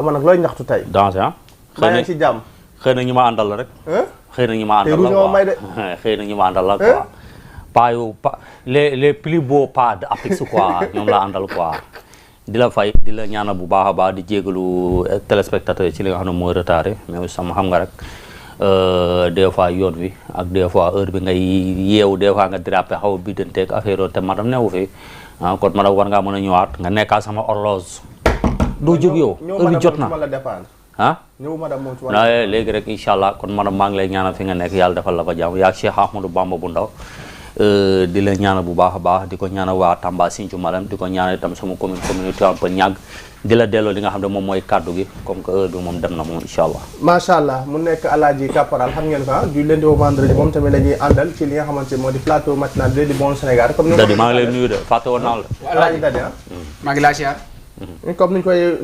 man nag looy ñaxtu tey. danger ah. xëy na ci jàmm. xëy na ñu ma àndal la rek. xëy na ñu ma àndal la quoi xëy na ñu ma àndal la quoi. pas yu pas les plus beaux pas de Apix quoi ñoom la àndal quoi. di la fay di la ñaanal bu baax a baax di jégalu téléspectateur yi ci li nga xam ne mooy retardé mais sama xam nga rek des fois yoon wi ak des fois heure bi ngay yeewu des fois nga dérapé xaw a biddanteeg affaire yoon te madame newu fi ah kon madame war ngaa mën a ñëwaat nga nekkaat sama horloge. doo jóg yow heure bi jot na ah léegi rek incha allah kon madame maa ngi lay ñaanal fi nga nekk yàlla defal la fa jàmm yaa Cheikh Ahmadou Bamba bu ndaw di la ñaanal bu baax a baax di ko ñaanal waa Tamba Sinthiou Malem di ko ñaanal itam sama communauté un peu ñàgg di la delloo li nga xam ne moom mooy kaddu gi comme que heure bi moom dem na moom incha allah. macha allah mu nekk Alaaji Caporal xam ngeen ko du lundi au vendredi moom tamit la ñuy àndal ci li nga xamante moo di plateau matinal bi di Bon Sénégal. comme ni Dadi maa ngi lay nuyu de fàtte woon naa la. Alaaji Dadi maa ngi laa siyaar. comme ni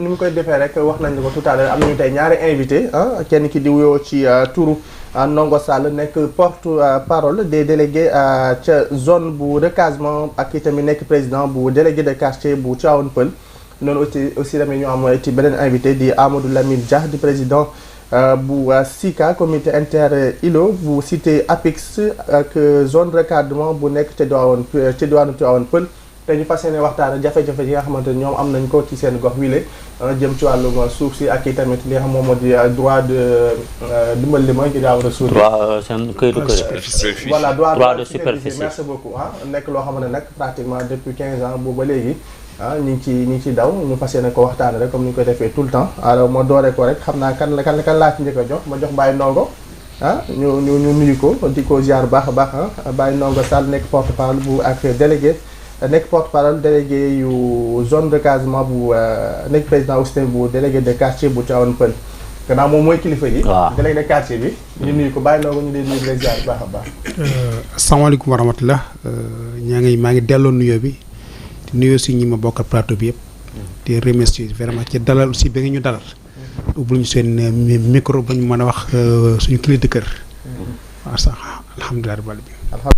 ñu koy defee rek wax nañ ko tout à l'heure am nañu tey ñaari invité kenn ki di wuyoo ci turu Ndongo Sall nekk porte parole des délégués ca zone bu recasement ak itamit nekk président bu délégué de quartier bu Tivaouane Peulh noonu aussi tamit ñu am ci beneen invité di Amadou Lamine Dia di président bu SICA comité inter ILO bu cité Apix ak zone recadrement bu nekk ca diwaanu Tivaouane Peulh te ñu fas yéene waxtaan jafe-jafe yi nga xamante ne ñoom am nañ ko ci seen gox wile jëm ci wàllum suuf si ak i tamit li nga xam moom moo di droit de dimbal li ma ngi daaw a suuf. droit seen këyitu kër. voilà droit de superficie merci beaucoup nekk loo xam ne nag pratiquement depuis 15 ans boobu ba léegi ñu ngi ciy daw ñu fas yéene ko waxtaan rek comme ni ñu koy defee tout le temps alors ma dooree ko rek xam naa kan laa ci njëkk a jox ma jox Baye Ndongo ñu nuyu ko di ko ziar baax a baax Baye Ndongo Sall nekk porte-parole bu ak délégué. nekk porte-parole délégué yu zone de recasement bu nekk président aussi bu délégué de quartier bu Tivaouane Peulh gannaaw moom mooy kilifa gi. waaw délégué de quartier bi. ñu nuyu ko bàyyi noo ñu leen nuyu leen ziar baax a baax. asalaamaaleykum wa rahmatulah maa ngi delloo nuyoo bi di nuyoo si ñi ma bokkal plateau bi yëpp. di remercier vraiment ci dalal aussi ba nga ñu dalal. ubbil ñu seen micro ba ñu mën a wax suñu clé de kër. waaw sax alhamdulilah rabbil alamin.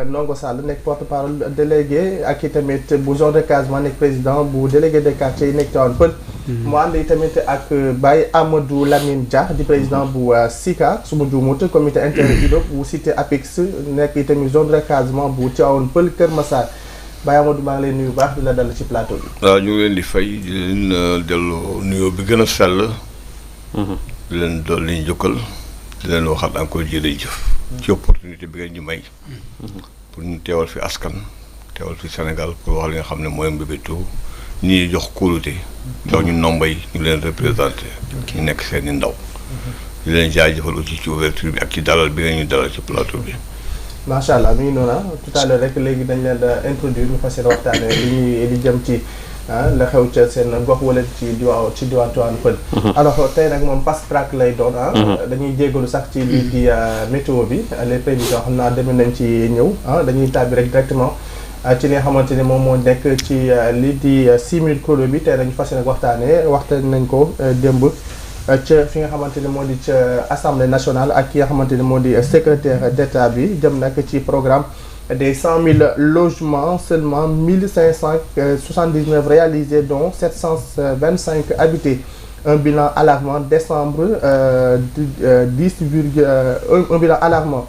Ndongo Sall nekk porte-parole délégué ak i tamit bu zone de recasement nekk président bu délégué de quartier yi nekk Tivaouane Peulh. mu ànd i tamit ak Baye Amadou Lamine Dia di président bu SICA su ma juumut comité inter-ILO bu cité Apix nekk i tamit zone de recasement bu Tivaouane Peulh Kër Massar Baye Amadou maa ngi lay nuyu baax di la dal ci plateau bi. waaw ñu ngi leen di fay di leen delloo nuyoo bi gën a sell. di leen dolli njukkal di leen waxaat encore jërëjëf. ci opportunité bi ngeen ñu may. pour ñu teewal fi askan teewal fi Sénégal pour wax li nga xam ne mooy mbébétu ñi jox kóolute. jox ñu nomba yi ñu leen représenté. ñu nekk seen i ndaw. di leen jaajëfal aussi ci ouverture bi ak ci dalal bi ngeen ñu dalal ci plateau bi. macha allah mi ngi noonu tout à l'heure rek léegi dañ leen da introduire ñu fas yéene waxtaanee li jëm ci la xew ca seen gox wala ci diwaan Tivaouane Peulh. alors tey nag moom fast track lay doon dañuy jéggalu sax ci lii di météo bi les prévisions xam naa demee nañ ci ñëw dañuy tàbbi rek directement ci li nga xamante ni moom moo nekk ci lii di 6000 kilo bi tey dañu fas yéene waxtaan nañ ko démb ca fi nga xamante ni moo di ca assemblée nationale ak ki nga xamante ni moo di secrétaire d'État bi jëm nag ci programme des 100 000 logements seulement 1579 réalisés dont 725 habités un bilan alarmant décembre un bilan alarmant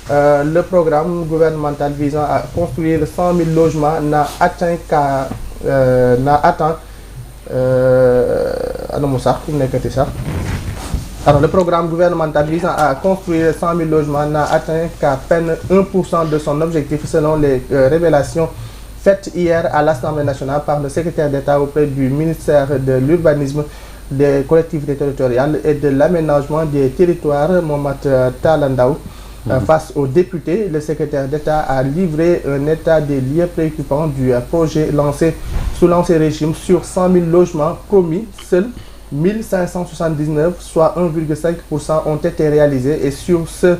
le programme gouvernemental visant à construire 100 000 logements n'a atteint alors le programme gouvernemental visant à construire 100 000 logements n'a atteint qu'à peine 1% de son objectif selon les révélations faites hier à l'Assemblée nationale par le secrétaire d'État auprès du ministère de l'Urbanisme, des collectivités territoriales et de l'aménagement des territoires, Mohamed Talla Ndao. Face aux députés, le secrétaire d'État a livré un état des lieux préoccupant du projet lancé sous l'ancien régime sur 100 000 logements promis. Seuls 1579, soit 1,5% ont été réalisés et sur ce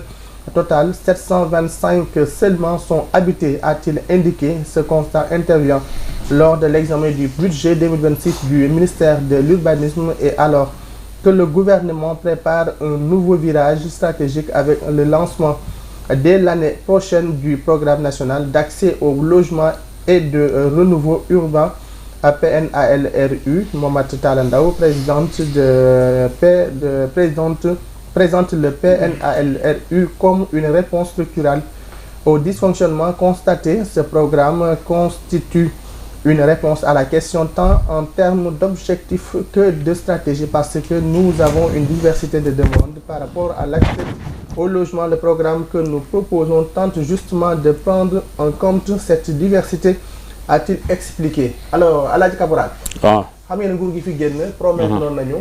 total, 725 seulement sont habités, a-t-il indiqué. Ce constat intervient lors de l'examen du budget 2026 du ministère de l'Urbanisme et alors que le gouvernement prépare un nouveau virage stratégique avec le lancement dès l'année prochaine du programme national d'accès au logement et de renouveau urbain PNALRU, Mohamed Talla Ndao, présente le PNALRU comme une réponse structurelle au dysfonctionnement constaté. Ce programme constitue une réponse à la question tant en termes d'objectifs que de stratégie, parce que nous avons une diversité de demandes par rapport à l'accès au logement. Le programme que nous proposons tente justement de prendre en compte cette diversité, a-t-il expliqué. Alors, Aladji Kaboral, xam ngeen ne nguur gi fi génn promettre noonu nañu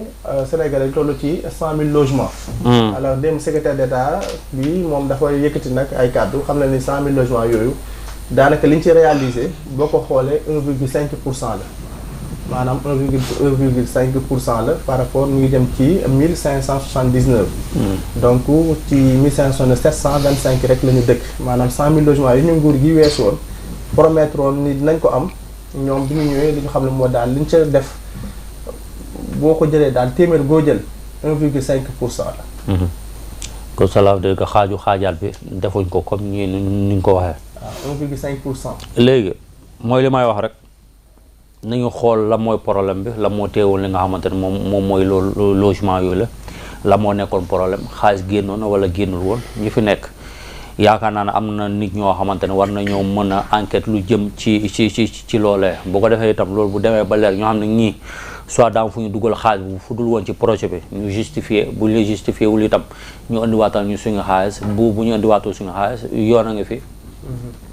Sénégal yi toll ci 100 000 logements. Alors dem secrétaire d'État bi moom dafa yëkkati nag ay kàddu xam na ni 100 000 logements yooyu daanaka li ñu ci réalisé boo ko xoolee 1,5% la maanaam 1,5% la par rapport ñu ngi dem ci 1579. donc ci 1500 725 rek la ñu dëkk maanaam 100 000 logements yi ñu nguur gi weesoon promettre woon ni dinañ ko am ñoom bi ñu ñëwee li ñu xam ne moo daal li ñu ca def boo ko jëlee daal téeméer boo jël 1,5% la. kon cela veut dire que xaajaat bi defuñ ko comme ni ñu ko waxee. waaw 1,5%. léegi mooy li may wax rek nañu xool la mooy problème bi la moo teewul li nga xamante ne moom mooy logement yooyu la moo nekkoon problème xaalis génnoon na wala génnul woon ñu fi nekk. yaakaar naa ne am na nit ñoo xamante ne war nañoo mën a enquête lu jëm ci loolee bu ko defee itam loolu bu demee ba leer ñoo xam ne ñii soit daam fu ñu dugal xaalis bu fu dul woon ci projet bi ñu justifié bu ñu la justifié wul itam ñu indiwaatal ñu suñu xaalis bu ñu indiwaatul suñu xaalis yoon a ngi fi.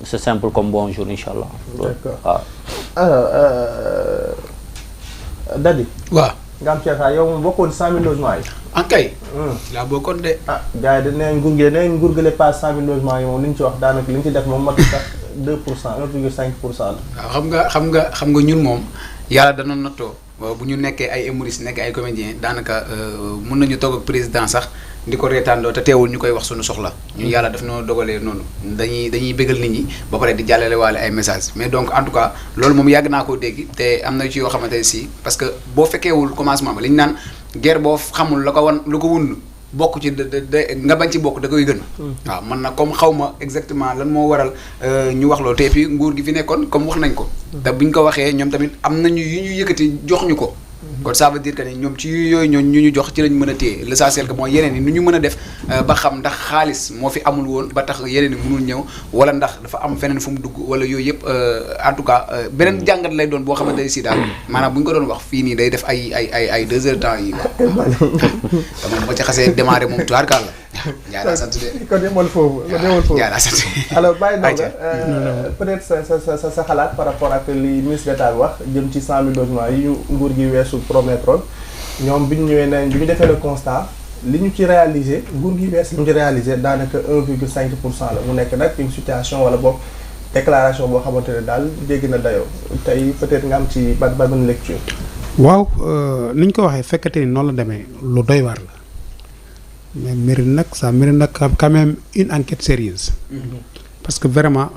c'est simple comme bonjour incha allah. d'accord waaw. alors Dadi. waaw. nga am Cheikh yow moom bokkoon 100 000 logements yi. kay. laa bokkoon de. gars yi dañ ne nguur gi pas 100 000 logements yi moom li ñu ci wax daanaka li ñu ci def moom matul sax 2% 1,5% la. waaw xam nga ñun moom yàlla dana nattoo bu ñu nekkee ay humoristes nekk ay comédiens daanaka mun nañu toog ak président sax di ko reetaandoo te teewul ñu koy wax suñu soxla. ñun yàlla daf noo dogalee noonu dañuy bégal nit ñi ba pare di jàllale waale ay messages mais donc en tout cas loolu moom yàgg naa koo dégg te am na ci yoo xamante ne si parce que boo fekkeewul commencement ba li ñu naan guerre boo xamul la ko wund bokk ci nga bañ ci bokk da koy gën. waaw man nag comme xaw ma exactement lan moo waral ñu wax loolu te puis nguur gi fi nekkoon comme wax nañ ko. te buñ ko waxee ñoom tamit am nañu yu ñu yëkkati jox ñu ko. kon ça veut dire que ni ñoom ci yooyu ñu ñu jox ci lañ mën a téye l'essentiel que mooy yeneen yi nu ñu mën a def ba xam ndax xaalis moo fi amul woon ba tax yeneen yi mënul ñëw wala ndax dafa am feneen fu mu dugg wala yooyu yëpp en tout cas beneen jàngat lay doon boo xamante ne si daal maanaam bu ñu ko doon wax fii nii day def ay 2 heures de temps yi quoi. te moom boo ci xasee démarré moom tubaarkaal la. Ndiaye laa sant de. kon demoon foofu Ndiaye laa sant. alors bàyyi ndaw la peut-être sa xalaat par rapport ak li ministre d'État wax jëm ci 100 000 logements yi ñu nguur gi weesu promettre ñoom bi ñu ñëwee nañ bi ñu defee le constat li ñu ci réalisé nguur gi wees li ñu ci réalisé daanaka 1,5% la mu nekk nag une situation wala boog déclaration boo xamante ne daal dégg na dayoo tey peut-être nga am ci ban lecture. waaw ni ñu ko waxee fekkate ni noonu la demee lu doy waar la mais mérite nag quand même une enquête sérieuse parce que vraiment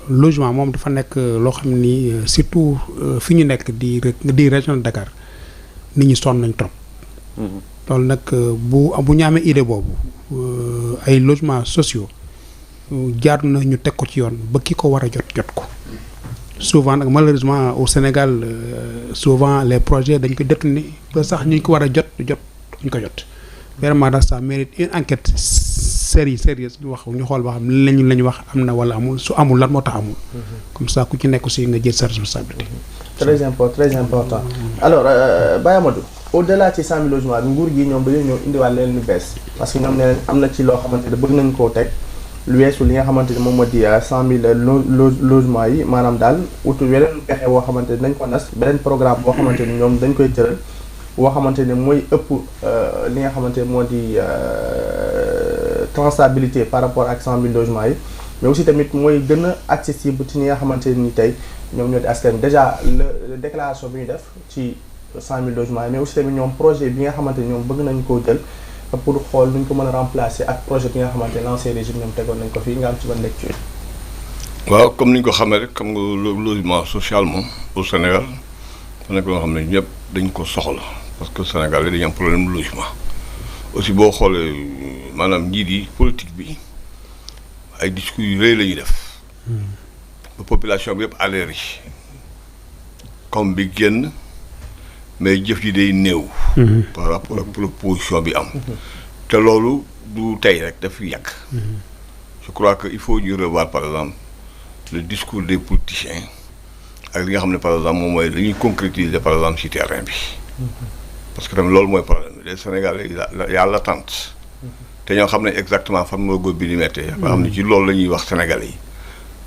logement moom dafa nekk loo xam ni surtout fi ñu nekk di région de Dakar nit ñi sonn nañ trop. loolu nag bu ñu amee idée boobu ay logements sociaux jaar na ñu teg ko ci yoon ba ki ko war a jot ko souvent nag malheureusement au Sénégal souvent les projets dañ ko détourné ba sax ñu ko war a jot ñu ko jot. vraiment daal ça mérite une enquête sérieuse ñu xool ba xam lañu wax am na wala amul su amul lan moo tax amul. comme ça ku ci nekk aussi nga jël sa responsabilité. très important alors Baye Amadou au-delà ci 100 000 logements bi nguur gi ñoom dañoo ñëw indiwaat leen lu bees parce que ñoom nee am na ci loo xamante ne bëgg nañ koo teg lu weesu li nga xamante ne moom moo di 100 000 logements yi maanaam daal utu weneen pexe boo xamante ne nañ ko nas beneen programme boo xamante ni ñoom dañ koy tëral boo xamante ne mooy ëpp li nga xamante ne moo di transabilité par rapport ak 100 000 logements yi mais aussi tamit mooy gën a accessible ci ñi nga xamante ne ni tey ñoom ñoo di askan déjà la déclaration bi ñu def ci 100 000 logements yi mais aussi tamit ñoom projet bi nga xamante ne ñoom bëgg nañ koo jël pour xool nu ñu ko mën a remplacer ak projet bi nga xamante ne l'ancien régime ñoom tegoon nañ ko fii nga am ci ban lecture. waaw comme ni ñu ko xamee rek xam nga logement social moom au Sénégal dafa nekk loo xam ne ñëpp dañ ko soxla parce que Sénégal yi dañu am problème de logement aussi boo xoolee maanaam njiit yi politique bi ay discours yu rëy la ñuy def. ba population bi yëpp adhéré yi comme bi génn mais jëf ji day néew. par rapport ak proposition bi am. te loolu du tey rek daf yàgg. je crois que il faut ñu revoir par exemple le discours des politiciens ak li nga xam ne par exemple moom mooy dañuy concrétiser par exemple ci terrain bi. parce que tamit loolu mooy problème les Sénégalais y a l'attente. te ñoo xam ne exactement fan moo góob bi di méttee. ba xam ne ci loolu la ñuy wax Sénégalais yi.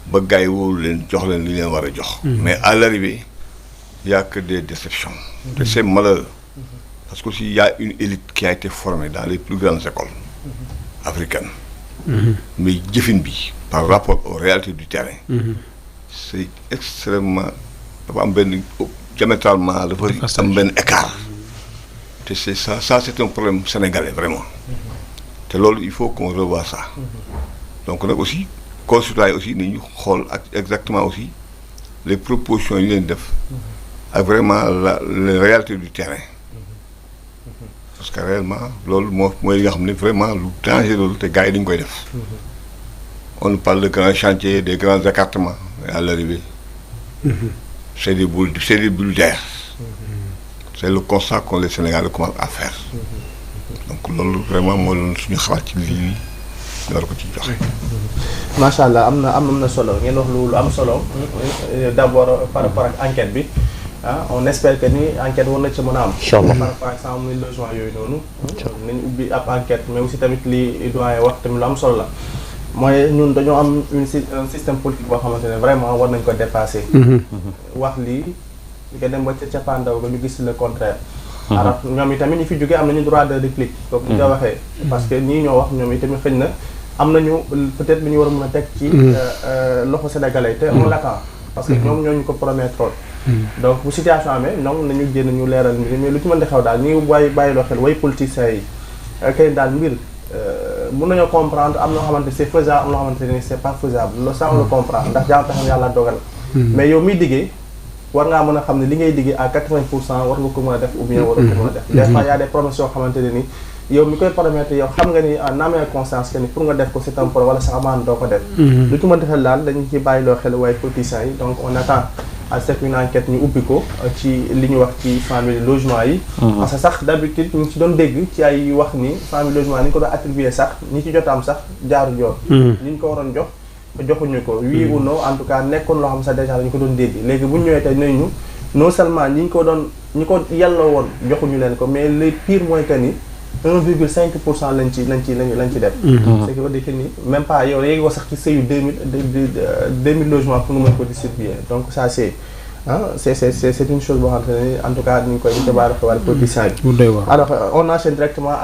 ba gars yi wóolu leen jox leen li leen war a jox. mais à l'arrivée il y a que des déceptions. te c'est malheureux. parce que aussi il y a une élite qui a été formée dans les plus grandes écoles africaines. mais jëfin bi par rapport aux réalités du terrain. c'est extrêmement dafa am benn diamétralement dafa am benn écart. te c'est ça c'est un problème sénégalais vraiment. te loolu il faut qu'on revoie ça. donc nag aussi consultants yi aussi ni ñu xool ak exactement aussi les propositions yi leen def. ak vraiment les réalités du terrain. parce que réellement loolu mooy li nga xam ne vraiment lu dangereux te gars yi dañu koy def. on nous parle de grands chantiers des grands écartements à l'arrivée. c'est des bulles d'air. c'est le constat qu'on les Sénégalais commencent à faire. donc loolu vraiment moo doon suñu xalaat ci lii ñu war ko ci joxe. macha allah am na solo ngeen wax lu am solo. d'abord par rapport ak enquête bi. on espère que ni enquête war na ci mën a am. incha allah par rapport ak 100 000 logements yooyu noonu. nañ ubbi ab enquête mais aussi tamit li doyen wax tamit lu am solo la. mooy ñun dañoo am un système politique boo xamante ne vraiment war nañ ko dépasser. wax lii nga dem ba ca cappaandaw ga ñu gis le contraire. alors ñoom itamit ñi fi jógee am nañu droit de réplique. comme ni nga waxee. parce que ñii ñoo wax ñoom itamit xëy na am nañu peut-être lu ñu war a mën a teg ci loxo sénégalais te on l'attend. parce que ñoom ñoo ñu ko promettre. donc bu situation amee ñoom nañu génn ñu leeral mbir mais lu ci mën di xew daal ñu ngi bàyyiloo xel way politiciens yi kay daal mbir mën nañoo comprendre am na loo xamante c'est faisable am na loo xamante ne c'est pas faisable loolu ça on le comprend ndax jàmm taxam yàlla dogal. mais yow miy diggee war ngaa mën a xam ne li ngay diggee à 80% war nga ko mën a def ou bien war nga ko mën a def. des fois y a des promesses yoo xamante ne ni yow mi koy promettre yow xam nga ni en âme et conscience que ni pour nga def ko c'est un problème wala sax amaan doo ko def. lu ci mën di xel daal dañu ci bàyyiloo xel way politiciens yi donc on attend à ce qu'une enquête ñu ubbi ko ci li ñu wax ci 100 000 logements yi. parce que sax d'habitude ñu ci doon dégg ci ay wax ni 100 000 logements ni ñu ko doon attribuer sax ñi ci jot am sax jaaru yoon. li ñu ko waroon jox joxuñu ko oui ou non en tout cas nekkoon loo xam sax déjà dañu ko doon dégg léegi bu ñu ñëwee tey nañu non seulement ñi ko yelloo woon joxuñu leen ko mais le pire mooy que ni 1,5% lañ ci def. ce qui veut dire que ni même pas yow léegi ko sax ci sëyu 2000 logements pour nga mën ko distribuer donc ça c'est une chose boo xamante ne en tout cas ñu ngi koy baax a xewal politiciens yi. alors on enchaîne directement.